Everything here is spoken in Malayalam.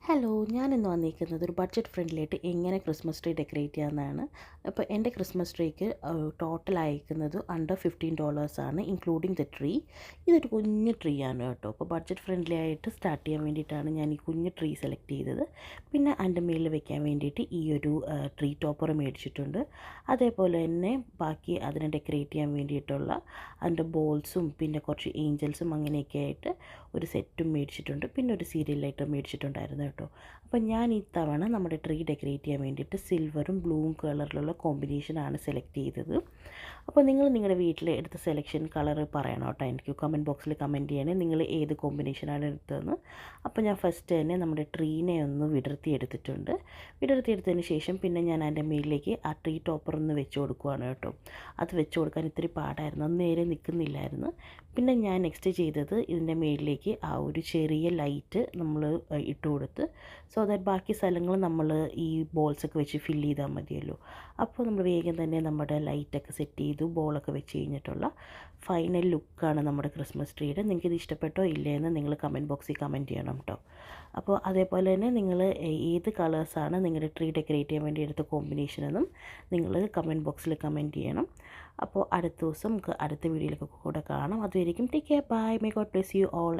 ഹലോ, ഞാനിന്ന് വന്നിരിക്കുന്നത് ഒരു ബഡ്ജറ്റ് ഫ്രണ്ട്ലി ആയിട്ട് എങ്ങനെ ക്രിസ്മസ് ട്രീ ഡെക്കറേറ്റ് ചെയ്യാമെന്നാണ്. അപ്പോൾ എൻ്റെ ക്രിസ്മസ് ട്രീക്ക് ടോട്ടൽ അയക്കുന്നത് അണ്ടർ $15 ആണ്, ഇൻക്ലൂഡിങ് ദ ട്രീ. ഇതൊരു കുഞ്ഞു ട്രീ ആണ് കേട്ടോ. അപ്പോൾ ബഡ്ജറ്റ് ഫ്രണ്ട്ലി ആയിട്ട് സ്റ്റാർട്ട് ചെയ്യാൻ വേണ്ടിയിട്ടാണ് ഞാൻ ഈ കുഞ്ഞു ട്രീ സെലക്ട് ചെയ്തത്. പിന്നെ അതിൻ്റെ മേളിൽ വെക്കാൻ വേണ്ടിയിട്ട് ഈ ഒരു ട്രീ ടോപ്പർ മേടിച്ചിട്ടുണ്ട്. അതേപോലെ തന്നെ ബാക്കി അതിനെ ഡെക്കറേറ്റ് ചെയ്യാൻ വേണ്ടിയിട്ടുള്ള അതിൻ്റെ ബോൾസും പിന്നെ കുറച്ച് ഏഞ്ചൽസും അങ്ങനെയൊക്കെ ആയിട്ട് ഒരു സെറ്റും മേടിച്ചിട്ടുണ്ട്. പിന്നെ ഒരു സീരിയൽ ലൈറ്റർ മേടിച്ചിട്ടുണ്ടായിരുന്നു കേട്ടോ. അപ്പോൾ ഞാൻ ഈ തവണ നമ്മുടെ ട്രീ ഡെക്കറേറ്റ് ചെയ്യാൻ വേണ്ടിയിട്ട് സിൽവറും ബ്ലൂവും കളറിലുള്ള കോമ്പിനേഷനാണ് സെലക്ട് ചെയ്തത്. അപ്പോൾ നിങ്ങൾ നിങ്ങളുടെ വീട്ടിൽ എടുത്ത സെലക്ഷൻ കളർ പറയണം കേട്ടോ. എനിക്ക് കമൻറ്റ് ബോക്സിൽ കമൻറ്റ് ചെയ്യണേ നിങ്ങൾ ഏത് കോമ്പിനേഷനാണ് എടുത്തതെന്ന്. അപ്പോൾ ഞാൻ ഫസ്റ്റ് തന്നെ നമ്മുടെ ട്രീനെ ഒന്ന് വിടർത്തിയെടുത്തിട്ടുണ്ട്. വിടർത്തിയെടുത്തതിന് ശേഷം പിന്നെ ഞാൻ അതിൻ്റെ മേലിലേക്ക് ആ ട്രീ ടോപ്പർ ഒന്ന് വെച്ച് കൊടുക്കുവാണ് കേട്ടോ. അത് വെച്ച് കൊടുക്കാൻ ഇത്തിരി പാടായിരുന്നു, അത് നേരെ നിൽക്കുന്നില്ലായിരുന്നു. പിന്നെ ഞാൻ നെക്സ്റ്റ് ചെയ്തത് ഇതിൻ്റെ മേലിലേക്ക് ആ ഒരു ചെറിയ ലൈറ്റ് നമ്മൾ ഇട്ട് കൊടുത്ത്, സോ ദാറ്റ് ബാക്കി സ്ഥലങ്ങൾ നമ്മൾ ഈ ബോൾസൊക്കെ വെച്ച് ഫില്ല് ചെയ്താൽ മതിയല്ലോ. അപ്പോൾ നമ്മൾ വേഗം തന്നെ നമ്മുടെ ലൈറ്റൊക്കെ സെറ്റ് ചെയ്തു, ബോളൊക്കെ വെച്ച് കഴിഞ്ഞിട്ടുള്ള ഫൈനൽ ലുക്കാണ് നമ്മുടെ ക്രിസ്മസ് ട്രീയുടെ. നിങ്ങൾക്കിത് ഇഷ്ടപ്പെട്ടോ ഇല്ലയെന്ന് നിങ്ങൾ കമൻറ്റ് ബോക്സിൽ കമൻറ്റ് ചെയ്യണം കേട്ടോ. അപ്പോൾ അതേപോലെ തന്നെ നിങ്ങൾ ഏത് കളേഴ്സാണ് നിങ്ങളുടെ ട്രീ ഡെക്കറേറ്റ് ചെയ്യാൻ വേണ്ടി എടുത്ത കോമ്പിനേഷനെന്നും നിങ്ങൾ കമൻറ്റ് ബോക്സിൽ കമൻറ്റ് ചെയ്യണം. അപ്പോൾ അടുത്ത ദിവസം നമുക്ക് അടുത്ത വീഡിയോയിലൊക്കെ കൂടെ കാണാം. അതുവരെയും take care, bye, may God bless you all.